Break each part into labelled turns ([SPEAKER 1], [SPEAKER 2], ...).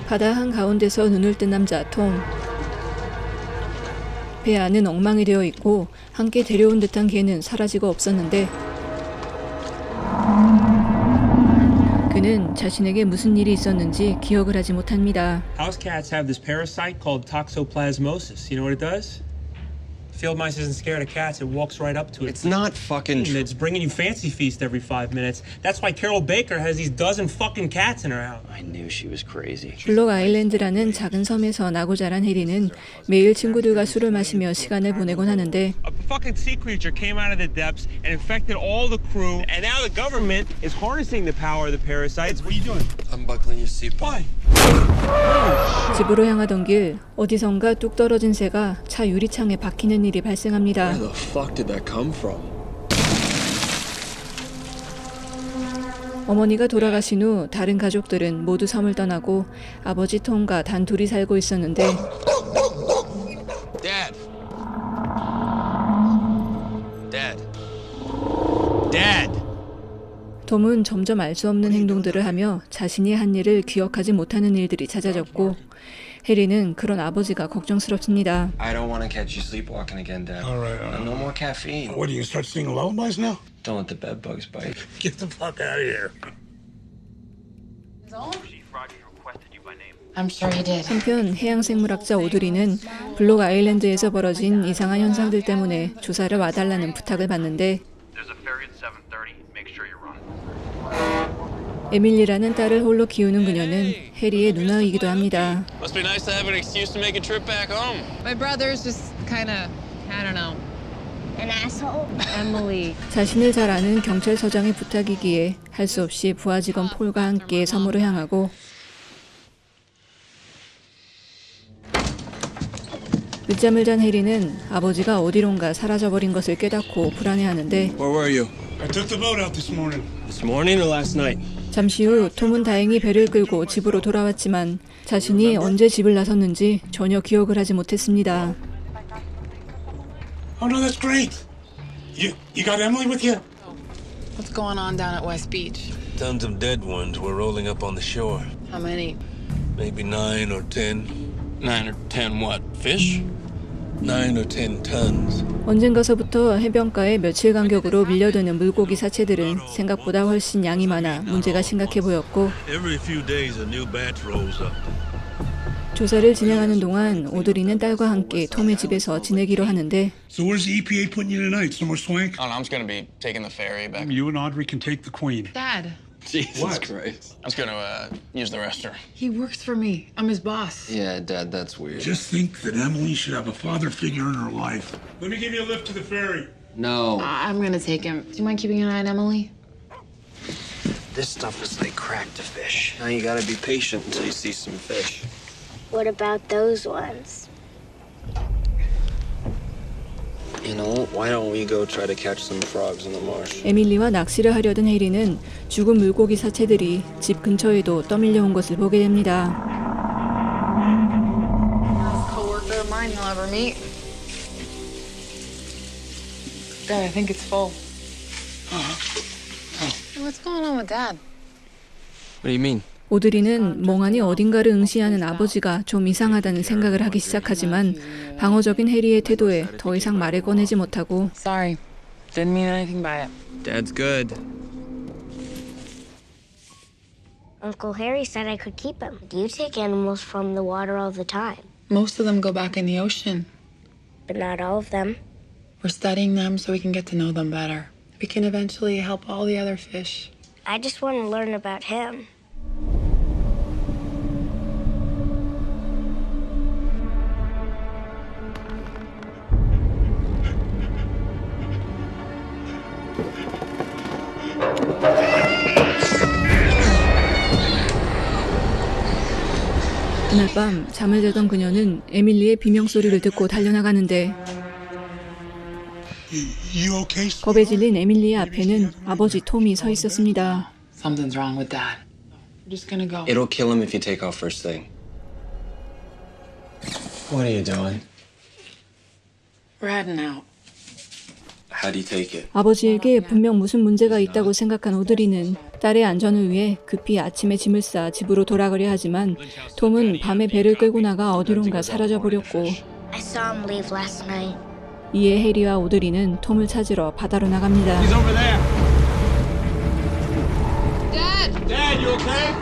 [SPEAKER 1] 바다 한가운데서 눈을 뜬 남자 톰. 배 안은 엉망이 되어 있고 함께 데려온 듯한 개는 사라지고 없었는데 그는 자신에게 무슨 일이 있었는지 기억을 하지 못합니다.
[SPEAKER 2] House cats have this parasite called toxoplasmosis. You know what it does? Field mice isn't scared of cats. It walks right up to it.
[SPEAKER 3] It's not fucking true.
[SPEAKER 2] It's bringing you fancy feast every 5 minutes. That's why Carol Baker has these dozen fucking cats in her house.
[SPEAKER 3] I knew she was crazy.
[SPEAKER 1] 블록 아일랜드라는 작은 섬에서 나고 자란 해리는 매일 친구들과 술을 마시며 시간을 보내곤 하는데
[SPEAKER 2] A fucking sea creature came out of the depths and infected all the crew. And now the government is harnessing the power of the parasites. What are you doing?
[SPEAKER 3] Unbuckling your seatbelt.
[SPEAKER 2] Why?
[SPEAKER 1] 집으로 향하던 길 어디선가 뚝 떨어진 새가 차 유리창에 박히는 일이 발생합니다.
[SPEAKER 3] Where the fuck did that come from?
[SPEAKER 1] 어머니가 돌아가신 후 다른 가족들은 모두 섬을 떠나고 아버지 톰과 단둘이 살고 있었는데
[SPEAKER 3] Dad. Dad. Dad.
[SPEAKER 1] 톰은 점점 알 수 없는 행동들을 하며 자신이 한 일을 기억하지 못하는 일들이 잦아졌고 해리는 그런 아버지가 걱정스럽습니다.
[SPEAKER 3] I don't want to catch you sleepwalking again, Dad.
[SPEAKER 4] All right.
[SPEAKER 3] No more caffeine.
[SPEAKER 4] What, are you gonna start singing lullabies now?
[SPEAKER 3] Don't let the bed bugs bite.
[SPEAKER 4] Get the fuck out of here.
[SPEAKER 5] I'm sure he did.
[SPEAKER 1] 한편 해양생물학자 오드리는 블록 아일랜드에서 벌어진 이상한 현상들 때문에 조사를 와달라는 부탁을 받는데
[SPEAKER 6] There's a ferry at 7:30. Make sure you're on.
[SPEAKER 1] 에밀리라는 딸을 홀로 키우는 그녀는 해리의 누나이기도 합니다.
[SPEAKER 7] Must be nice to have an excuse to make a trip back home.
[SPEAKER 5] My brother's just kind of, I don't know.
[SPEAKER 8] An asshole?
[SPEAKER 5] Emily.
[SPEAKER 1] 자신을 잘 아는 경찰서장의 부탁이기에 할 수 없이 부하 직원 폴과 함께 섬으로 향하고 늦잠을 잔 해리는 아버지가 어디론가 사라져버린 것을 깨닫고 불안해하는데
[SPEAKER 3] Where were you?
[SPEAKER 4] I took the boat out this morning.
[SPEAKER 3] This morning or last night?
[SPEAKER 1] 잠시 후 톰은 다행히 배를 끌고 집으로 돌아왔지만 자신이 언제 집을 나섰는지 전혀 기억을 하지 못했습니다.
[SPEAKER 4] Oh no, that's great. You got Emily with you?
[SPEAKER 5] What's going on down at West Beach?
[SPEAKER 9] Tons of dead ones were rolling up on the shore.
[SPEAKER 5] How many?
[SPEAKER 9] Maybe 9 or 10.
[SPEAKER 7] 9 or 10 what? Fish?
[SPEAKER 9] 9 or 10 tons.
[SPEAKER 1] 언젠가서부터 해변가에 며칠 간격으로 밀려드는 물고기 사체들은 생각보다 훨씬 양이 많아 문제가 심각해 보였고
[SPEAKER 9] Every few days a new batch rolls up.
[SPEAKER 1] 조사를 진행하는 동안 오드리는 딸과 함께 톰의 집에서 지내기로 하는데
[SPEAKER 4] So where's the EPA putting you tonight? Somewhere swank?
[SPEAKER 7] I don't know, I'm just gonna be taking the ferry back.
[SPEAKER 4] You and Audrey can take the queen.
[SPEAKER 5] Dad.
[SPEAKER 3] Jesus
[SPEAKER 4] What?
[SPEAKER 3] Christ.
[SPEAKER 7] I'm just gonna use the restroom.
[SPEAKER 5] He works for me. I'm his boss.
[SPEAKER 3] Yeah, Dad, that's weird.
[SPEAKER 4] Just think that Emily should have a father figure in her life. Let me give you a lift to the ferry.
[SPEAKER 3] No.
[SPEAKER 5] I'm gonna take him. Do you mind keeping an eye on Emily?
[SPEAKER 3] This stuff is like crack to fish. Now you gotta be patient until you see some fish.
[SPEAKER 8] What about those ones?
[SPEAKER 3] You know, why don't we go try to catch some frogs in the marsh?
[SPEAKER 1] 에밀리와 낚시를 하려던 해리는 죽은 물고기 사체들이 집 근처에도 떠밀려온 것을 보게 됩니다.
[SPEAKER 5] Co-worker of mine he'll ever meet. Dad, I think it's full. What's going on with Dad?
[SPEAKER 3] What do you mean?
[SPEAKER 1] 오드리는 멍하니 어딘가를 응시하는 아버지가 좀 이상하다는 생각을 하기 시작하지만 방어적인 해리의 태도에 더 이상 말을 꺼내지 못하고
[SPEAKER 5] Sorry. Didn't mean anything by it.
[SPEAKER 3] Dad's good.
[SPEAKER 8] Uncle Harry said I could keep him. You take animals from the water all the time,
[SPEAKER 5] Most of them go back in the ocean.
[SPEAKER 8] but not all of them.
[SPEAKER 5] We're studying them so we can get to know them better. We can eventually help all the other fish.
[SPEAKER 8] I just want to learn about him.
[SPEAKER 1] 그날 밤 잠을 자던 그녀는 에밀리의 비명소리를 듣고 달려나가는데
[SPEAKER 4] You okay?
[SPEAKER 1] 겁에 질린 에밀리의 앞에는 아버지 톰이 서 있었습니다.
[SPEAKER 5] Something's wrong with Dad. We're just gonna go.
[SPEAKER 3] It'll kill him if you take off first thing. What are you doing?
[SPEAKER 5] We're heading out.
[SPEAKER 3] How do you take it?
[SPEAKER 1] 아버지에게 분명 무슨 문제가 있다고 생각한 오드리는 딸의 안전을 위해 급히 아침에 짐을 싸 집으로 돌아가려 하지만 톰은 밤에 배를 끌고 나가 어디론가 사라져버렸고
[SPEAKER 8] I saw him leave last night.
[SPEAKER 1] 이에 해리와 오드리는 톰을 찾으러 바다로 나갑니다.
[SPEAKER 2] He's over there.
[SPEAKER 10] Dad!
[SPEAKER 2] Dad, you okay?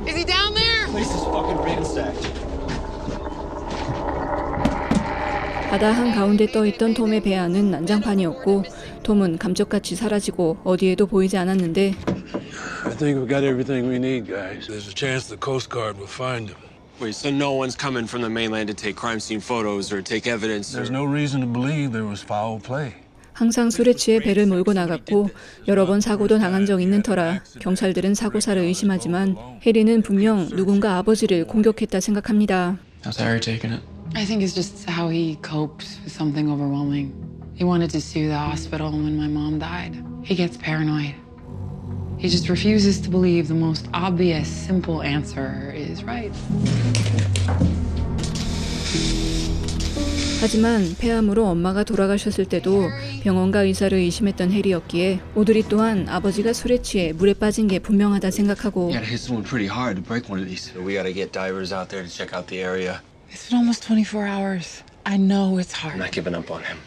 [SPEAKER 10] Is he down there?
[SPEAKER 3] Place is fucking ransacked.
[SPEAKER 1] 바다 한가운데 떠있던 톰의 배 안은 난장판이었고 톰은 감쪽같이 사라지고 어디에도 보이지 않았는데
[SPEAKER 9] I think we've got everything we need, guys. There's a chance the Coast Guard will find him.
[SPEAKER 2] Wait, so no one's coming from the mainland to take crime scene photos or take evidence?
[SPEAKER 9] There's no reason to believe there was foul play.
[SPEAKER 1] 항상 술에 취해 배를 몰고 나갔고 여러 번 사고도 당한 적 있는 터라 경찰들은 사고사를 의심하지만 해리는 분명 누군가 아버지를 공격했다 생각합니다.
[SPEAKER 7] How's Harry taking it?
[SPEAKER 5] I think it's just how he copes with something overwhelming. He wanted to sue the hospital when my mom died. He gets paranoid. He just refuses to believe the most obvious, simple answer is right.
[SPEAKER 1] 하지만 폐암으로 엄마가 돌아가셨을 때도 병원과 의사를 의심했던 해리였기에 오드리 또한 아버지가 술에 취해 물에 빠진 게 분명하다 생각하고
[SPEAKER 3] You gotta hit someone pretty hard to break one of these. We gotta get divers out there to check out the area.
[SPEAKER 5] It's been almost 24 hours. I know it's
[SPEAKER 3] I'm
[SPEAKER 5] hard.
[SPEAKER 3] not giving up on him.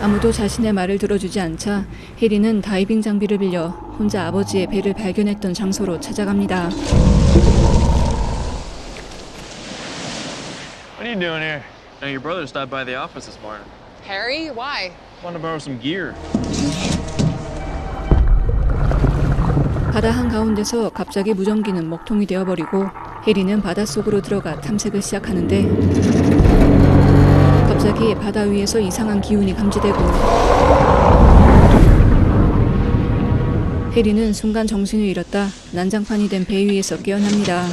[SPEAKER 1] 아무도 자신의 말을 들어주지 않자 해리는 다이빙 장비를 빌려 혼자 아버지의 배를 발견했던 장소로 찾아갑니다.
[SPEAKER 6] What are you doing here? Now, your brother stopped by the office this morning.
[SPEAKER 10] Harry? Why?
[SPEAKER 6] Want to borrow some gear.
[SPEAKER 1] 바다 한가운데서 갑자기 무전기는 먹통이 되어버리고 해리는 바닷속으로 들어가 탐색을 시작하는데 갑자기 바다 위에서 이상한 기운이 감지되고 해리는 순간 정신을 잃었다 난장판이 된 배 위에서 깨어납니다.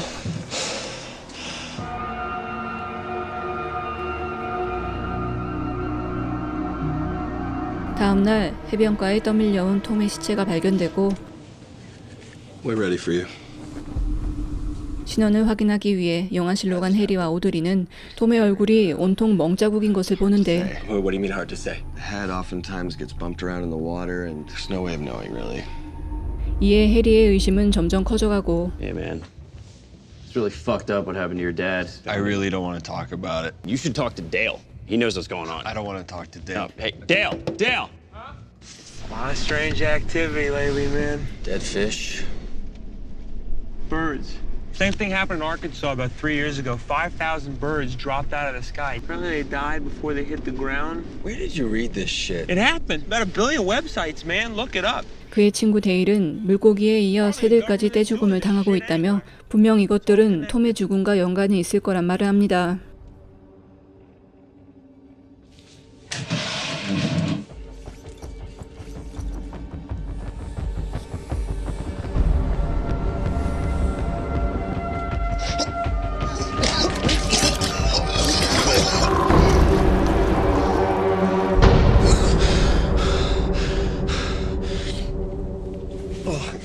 [SPEAKER 1] 다음날 해변가에 떠밀려온 톰의 시체가 발견되고
[SPEAKER 3] We're ready for you.
[SPEAKER 1] 신원을 확인하기 위해 영화실로 간 해리와 오드리는 톰의 얼굴이 온통 멍자국인 것을 보는데
[SPEAKER 3] What do you mean hard to say? The head oftentimes gets bumped around in the water and there's no way of knowing really.
[SPEAKER 1] 이에 해리의 의심은 점점 커져가고
[SPEAKER 3] Hey man, it's really fucked up what happened to your dad. I really don't want to talk about it.
[SPEAKER 11] You should talk to Dale. He knows what's going on.
[SPEAKER 3] I don't want to talk to Dale.
[SPEAKER 11] No, hey, Dale! Dale!
[SPEAKER 2] A lot of strange activity lately, man.
[SPEAKER 3] Dead fish.
[SPEAKER 2] Birds. Same thing happened in Arkansas about 3 years ago. 5,000 birds dropped out of the sky. Apparently they died before they hit the ground.
[SPEAKER 3] Where did you read this shit?
[SPEAKER 2] It happened. About 1 billion websites, man. Look it up.
[SPEAKER 1] 그의 친구 데일은 물고기에 이어 새들까지 떼죽음을 당하고 있다며 분명 이것들은 톰의 죽음과 연관이 있을 거란 말을 합니다.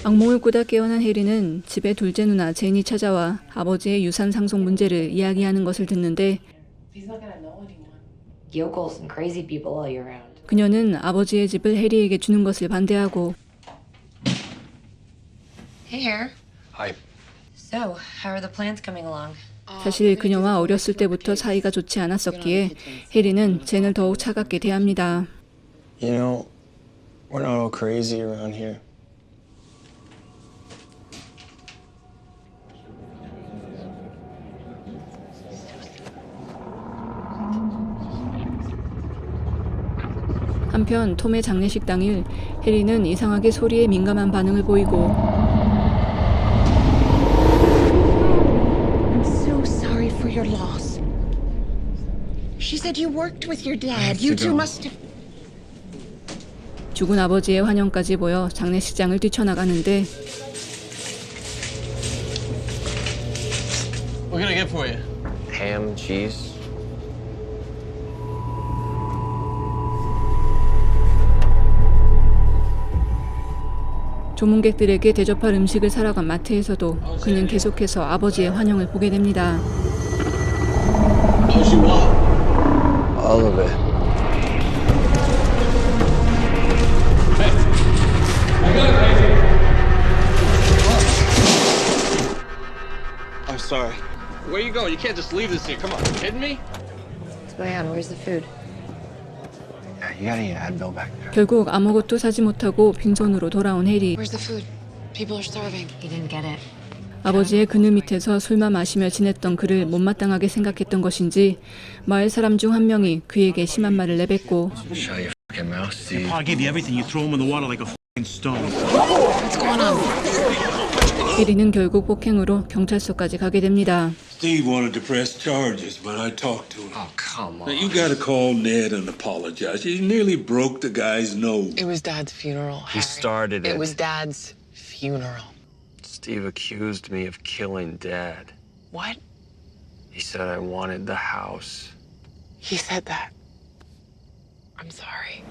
[SPEAKER 1] 악몽을 꾸다 깨어난 해리는 집에 둘째 누나 제니 찾아와 아버지의 유산 상속 문제를 이야기하는 것을 듣는데
[SPEAKER 5] He's not gonna know anyone.
[SPEAKER 12] Yokels and crazy people all year round.
[SPEAKER 1] 그녀는 아버지의 집을 해리에게 주는 것을 반대하고
[SPEAKER 12] Hey, Hair.
[SPEAKER 3] Hi.
[SPEAKER 12] So, how are the plans coming along?
[SPEAKER 1] 사실 그녀와 어렸을 때부터 사이가 좋지 않았었기에 해리는 젠을 더욱 차갑게 대합니다.
[SPEAKER 3] You know, we're not all crazy around here.
[SPEAKER 1] 한편 톰의 장례식 당일 해리는 이상하게 소리에 민감한 반응을 보이고
[SPEAKER 10] I'm so sorry for your loss. She said you worked with your dad. You two must have...
[SPEAKER 1] 죽은 아버지의 환영까지 보여 장례식장을 뛰쳐나가는데
[SPEAKER 7] What can I get for you?
[SPEAKER 3] Ham, cheese.
[SPEAKER 1] 조문객들에게 대접할 음식을 사러 간 마트에서도 그는 계속해서 아버지의 환영을 보게 됩니다.
[SPEAKER 3] All of it. I'm sorry.
[SPEAKER 6] Where you going? You can't just leave this here. Come on, you kidding me?
[SPEAKER 12] What's going on? Where's the food?
[SPEAKER 3] Yeah, you gotta eat Advil back there.
[SPEAKER 1] 결국 아무것도 사지 못하고 빈손으로 돌아온 해리.
[SPEAKER 5] Where's the food? People are starving.
[SPEAKER 12] He didn't get it.
[SPEAKER 1] 아버지의 그늘 밑에서 술만 마시며 지냈던 그를 못마땅하게 생각했던 것인지 마을 사람 중 한 명이 그에게 심한 말을 내뱉고
[SPEAKER 3] Shut your fucking mouth, Steve.
[SPEAKER 4] I gave you everything. You throw him in the water like a fucking stone.
[SPEAKER 5] What's going on?
[SPEAKER 1] 해리는 결국 폭행으로 경찰서까지 가게 됩니다.
[SPEAKER 9] Steve wanted to press charges, but I talked to him.
[SPEAKER 3] Oh, come
[SPEAKER 9] Now,
[SPEAKER 3] on.
[SPEAKER 9] you gotta call Ned and apologize. He nearly broke the guy's nose.
[SPEAKER 5] It was Dad's funeral.
[SPEAKER 3] He
[SPEAKER 5] Harry.
[SPEAKER 3] started it.
[SPEAKER 5] It was Dad's funeral.
[SPEAKER 3] Steve accused me of killing Dad.
[SPEAKER 5] What?
[SPEAKER 3] He said I wanted the house.
[SPEAKER 5] He said that. I'm sorry.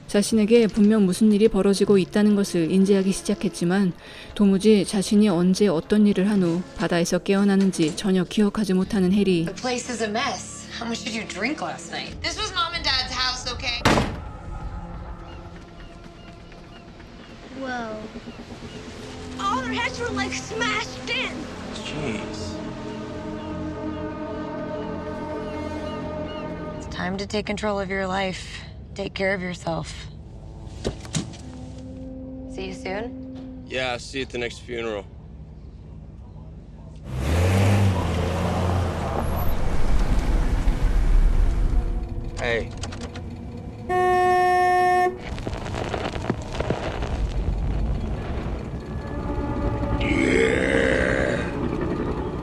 [SPEAKER 1] 자신에게 분명 무슨 일이 벌어지고 있다는 것을 인지하기 시작했지만 도무지 자신이 언제 어떤 일을 한 후 바다에서 깨어나는지 전혀 기억하지 못하는 해리.
[SPEAKER 12] The place is a mess. How much did you drink last night?
[SPEAKER 10] This was Mom and Dad's house, okay?
[SPEAKER 8] Whoa.
[SPEAKER 10] All their heads were like smashed in.
[SPEAKER 3] Jeez.
[SPEAKER 12] It's time to take control of your life. Take care of yourself. See you soon?
[SPEAKER 3] Yeah, see you at the next funeral. Hey.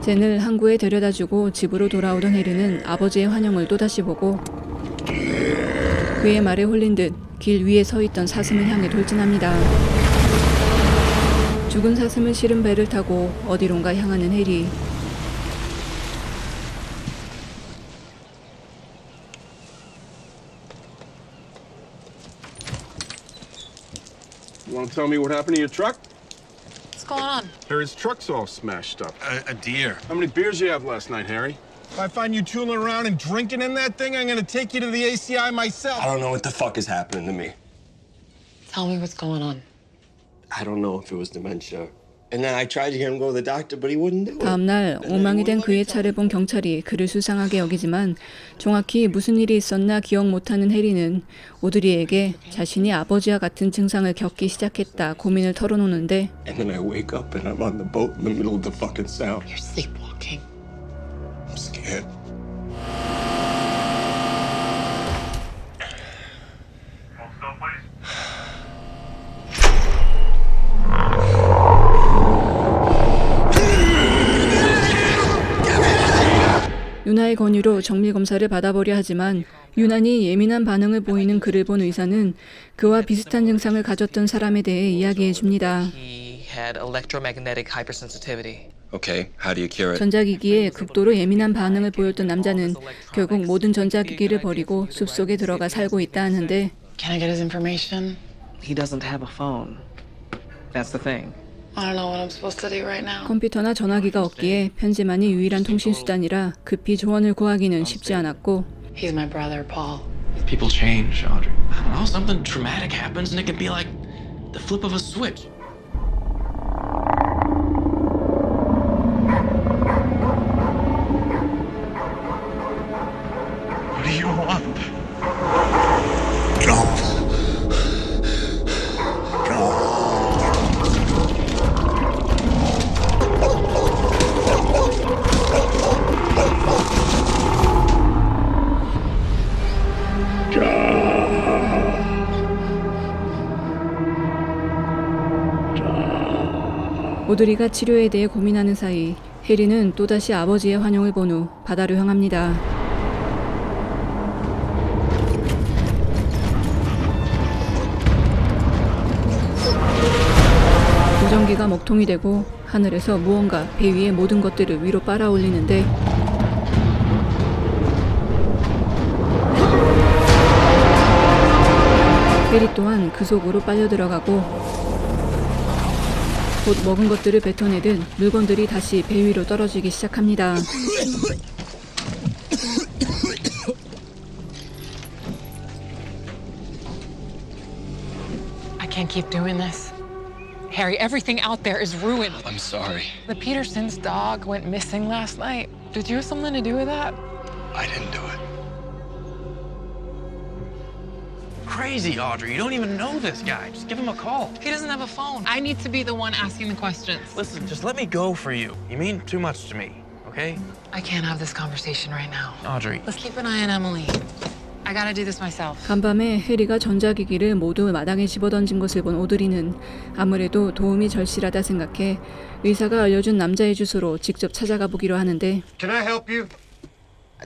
[SPEAKER 1] 젠을 항구에 데려다주고 집으로 돌아오던 해리는 아버지의 환영을 또다시 보고 그의 말에 홀린 듯 길 위에 서 있던 사슴을 향해 돌진합니다. 죽은 사슴을 실은 배를 타고 어디론가 향하는 해리.
[SPEAKER 13] You want to tell me what happened to your truck?
[SPEAKER 5] What's going on?
[SPEAKER 13] Harry's truck's all smashed up.
[SPEAKER 4] A deer.
[SPEAKER 13] How many beers you have last night, Harry? If I find you tooling around and drinking in that thing, I'm gonna take you to the ACI myself.
[SPEAKER 3] I don't know what the fuck is happening to me.
[SPEAKER 5] Tell me what's going on.
[SPEAKER 3] I don't know if it was dementia. And then I tried to get him to go to the doctor, but he wouldn't do it.
[SPEAKER 1] 다음 날 오망이 된 그의 차를 본 경찰이 그를 수상하게 여기지만 정확히 무슨 일이 있었나 기억 못하는 해리는 오드리에게 자신이 아버지와 같은 증상을 겪기 시작했다 고민을 털어놓는데
[SPEAKER 3] And then I wake up and I'm on the boat in the middle of the fucking sound.
[SPEAKER 5] You're sleepwalking.
[SPEAKER 3] I'm scared.
[SPEAKER 1] 유나의 권유로 정밀 검사를 받아보려 하지만 유난히 예민한 반응을 보이는 그를 본 의사는 그와 비슷한 증상을 가졌던 사람에 대해 이야기해 줍니다.
[SPEAKER 7] He had electromagnetic hypersensitivity.
[SPEAKER 3] Okay, how do you cure it?
[SPEAKER 1] 전자기기에 극도로 예민한 반응을 보였던 남자는 결국 모든 전자기기를 버리고 숲속에 들어가 살고 있다 하는데
[SPEAKER 5] Can I get his information?
[SPEAKER 7] He doesn't have a phone. That's the thing.
[SPEAKER 5] I don't know what I'm supposed to do right now.
[SPEAKER 1] 컴퓨터나 전화기가 없기에 편지만이 유일한 통신수단이라 급히 조언을 구하기는 쉽지 않았고
[SPEAKER 5] He's my brother, Paul.
[SPEAKER 7] People change, Audrey. I don't know, something traumatic happens and it can be like the flip of a switch.
[SPEAKER 4] What do you want?
[SPEAKER 1] 오드리가 치료에 대해 고민하는 사이 해리는 또다시 아버지의 환영을 본 후 바다로 향합니다. 무전기가 먹통이 되고 하늘에서 무언가 배 위의 모든 것들을 위로 빨아올리는데 해리 또한 그 속으로 빨려 들어가고 곧 먹은 것들을 뱉어내듯 물건들이 다시 배 위로 떨어지기 시작합니다.
[SPEAKER 5] I can't keep doing this. Harry, everything out there is ruined.
[SPEAKER 7] I'm sorry.
[SPEAKER 5] The Petersons' dog went missing last night. Did you have something to do with that?
[SPEAKER 7] I didn't do it. Crazy, Audrey. You don't even know this guy. Just give him a call.
[SPEAKER 5] He doesn't have a phone. I need to be the one asking the questions.
[SPEAKER 7] Listen, just let me go for you. You mean too much to me, okay?
[SPEAKER 5] I can't have this conversation right now.
[SPEAKER 7] Audrey.
[SPEAKER 5] Let's keep an eye on Emily. I gotta do this myself.
[SPEAKER 1] 간밤에 해리가 전자기기를 모두 마당에 집어던진 것을 본 오드리는 아무래도 도움이 절실하다 생각해 의사가 알려준 남자의 주소로 직접 찾아가 보기로 하는데
[SPEAKER 13] Can I help you?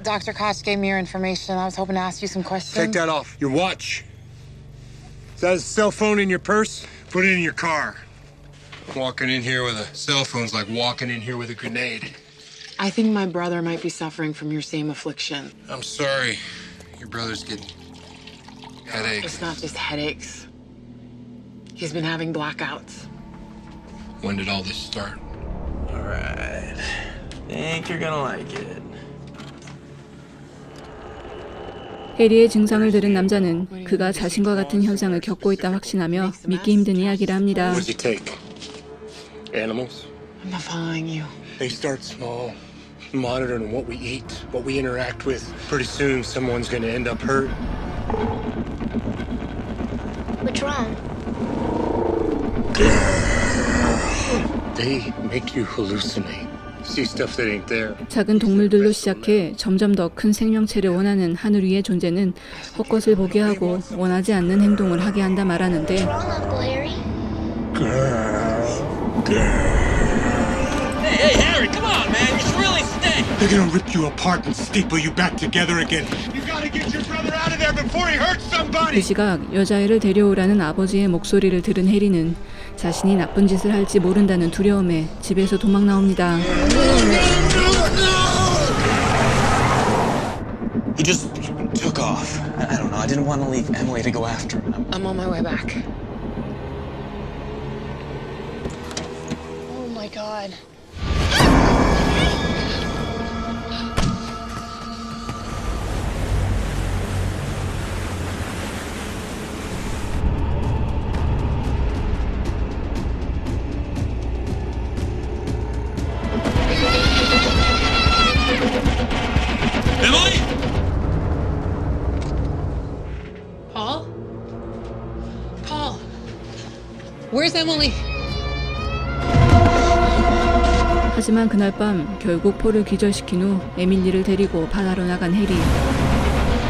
[SPEAKER 5] Dr. Koch gave me your information. I was hoping to ask you some questions.
[SPEAKER 13] Take that off. Your watch. Is that a cell phone in your purse? Put it in your car. Walking in here with a cell phone's like walking in here with a grenade.
[SPEAKER 5] I think my brother might be suffering from your same affliction.
[SPEAKER 13] I'm sorry. Your brother's getting headaches.
[SPEAKER 5] It's not just headaches. He's been having blackouts.
[SPEAKER 13] When did all this start?
[SPEAKER 7] All right. Think you're gonna like it.
[SPEAKER 1] 해리의 증상을 들은 남자는 그가 자신과 같은 현상을 겪고 있다 확신하며 믿기 힘든 이야기를 합니다.
[SPEAKER 13] What does he take? Animals?
[SPEAKER 5] I'm not following you.
[SPEAKER 13] They start small, monitoring what we eat, what we interact with. Pretty soon, someone's gonna end up hurt.
[SPEAKER 8] What's wrong?
[SPEAKER 13] They make you hallucinate. See stuff that ain't there.
[SPEAKER 1] 작은 동물들로 시작해 점점 더 큰 생명체를 원하는 하늘 위의 존재는 헛것을 보게 하고 원하지 않는 행동을 하게 한다 말하는데
[SPEAKER 8] What's wrong, Uncle Harry?
[SPEAKER 11] Hey, Harry, come on, man. You should really stay.
[SPEAKER 4] They're gonna rip you apart and staple you back together again.
[SPEAKER 13] You gotta get your brother out of there before he hurts somebody.
[SPEAKER 1] 그 시각 여자애를 데려오라는 아버지의 목소리를 들은 해리는 자신이 나쁜 짓을 할지 모른다는 두려움에 집에서 도망 나옵니다.
[SPEAKER 3] He just took off. I don't know. I didn't want to leave Emily to go after him.
[SPEAKER 5] I'm on my way back.
[SPEAKER 12] Oh my God.
[SPEAKER 11] Emily?
[SPEAKER 5] Paul? Paul? Where's Emily?
[SPEAKER 1] 하지만 그날 밤 결국 폴을 기절시킨 후 에밀리를 데리고 바다로 나간 해리.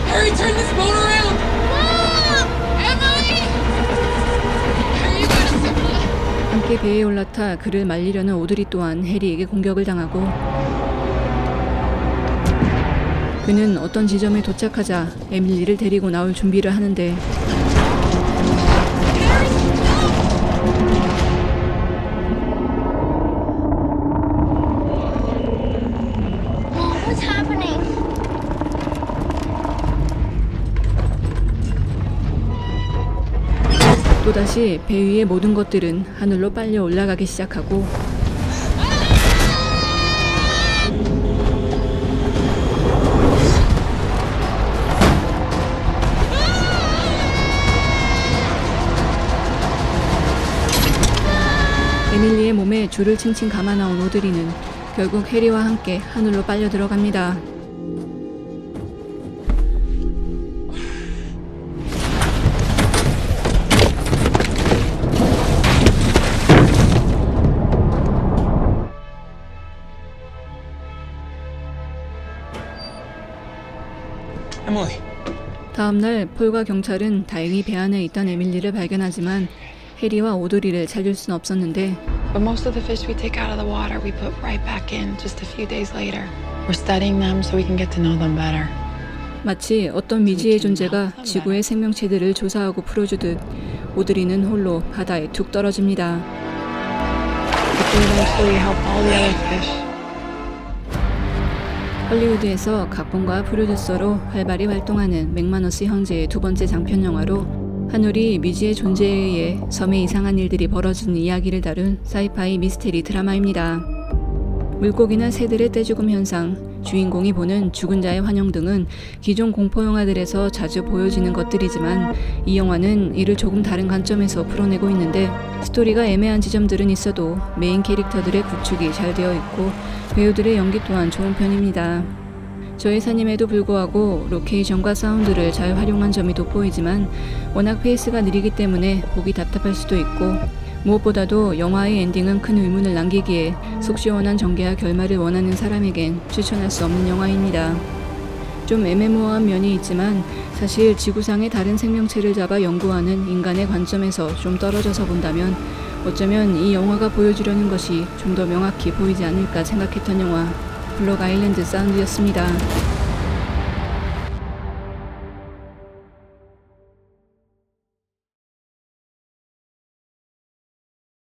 [SPEAKER 5] Harry, turn this boat around! Mom! Emily! Harry, you gotta...
[SPEAKER 1] 함께 배에 올라타 그를 말리려는 오드리 또한 해리에게 공격을 당하고 그는 어떤 지점에 도착하자 에밀리를 데리고 나올 준비를 하는데
[SPEAKER 8] Mom, what's happening?
[SPEAKER 1] 또다시 배 위의 모든 것들은 하늘로 빨려 올라가기 시작하고 에밀리의 몸에 줄을 칭칭 감아 나온 오드리는 결국 해리와 함께 하늘로 빨려 들어갑니다.
[SPEAKER 3] Emily.
[SPEAKER 1] 다음날 폴과 경찰은 다행히 배 안에 있던 에밀리를 발견하지만 해리와 오드리를 찾을 순 없었는데
[SPEAKER 5] But most of the fish we take out of the water, we put right back in just a few days later. We're studying them so we can get to know them better.
[SPEAKER 1] 마치 어떤 미지의 존재가 지구의 생명체들을 조사하고 풀어주듯 오드리는 홀로 바다에 툭 떨어집니다.
[SPEAKER 5] We can eventually help all the other fish.
[SPEAKER 1] 헐리우드에서 각본과 프로듀서로 활발히 활동하는 맥마너스 형제의 두 번째 장편 영화로 하늘이 미지의 존재에 의해 섬에 이상한 일들이 벌어지는 이야기를 다룬 사이파이 미스테리 드라마입니다. 물고기나 새들의 떼죽음 현상, 주인공이 보는 죽은 자의 환영 등은 기존 공포 영화들에서 자주 보여지는 것들이지만 이 영화는 이를 조금 다른 관점에서 풀어내고 있는데 스토리가 애매한 지점들은 있어도 메인 캐릭터들의 구축이 잘 되어 있고 배우들의 연기 또한 좋은 편입니다. 저예산임에도 불구하고 로케이션과 사운드를 잘 활용한 점이 돋보이지만 워낙 페이스가 느리기 때문에 보기 답답할 수도 있고 무엇보다도 영화의 엔딩은 큰 의문을 남기기에 속 시원한 전개와 결말을 원하는 사람에겐 추천할 수 없는 영화입니다. 좀 애매모호한 면이 있지만 사실 지구상의 다른 생명체를 잡아 연구하는 인간의 관점에서 좀 떨어져서 본다면 어쩌면 이 영화가 보여주려는 것이 좀 더 명확히 보이지 않을까 생각했던 영화 블록 아일랜드 사운드였습니다.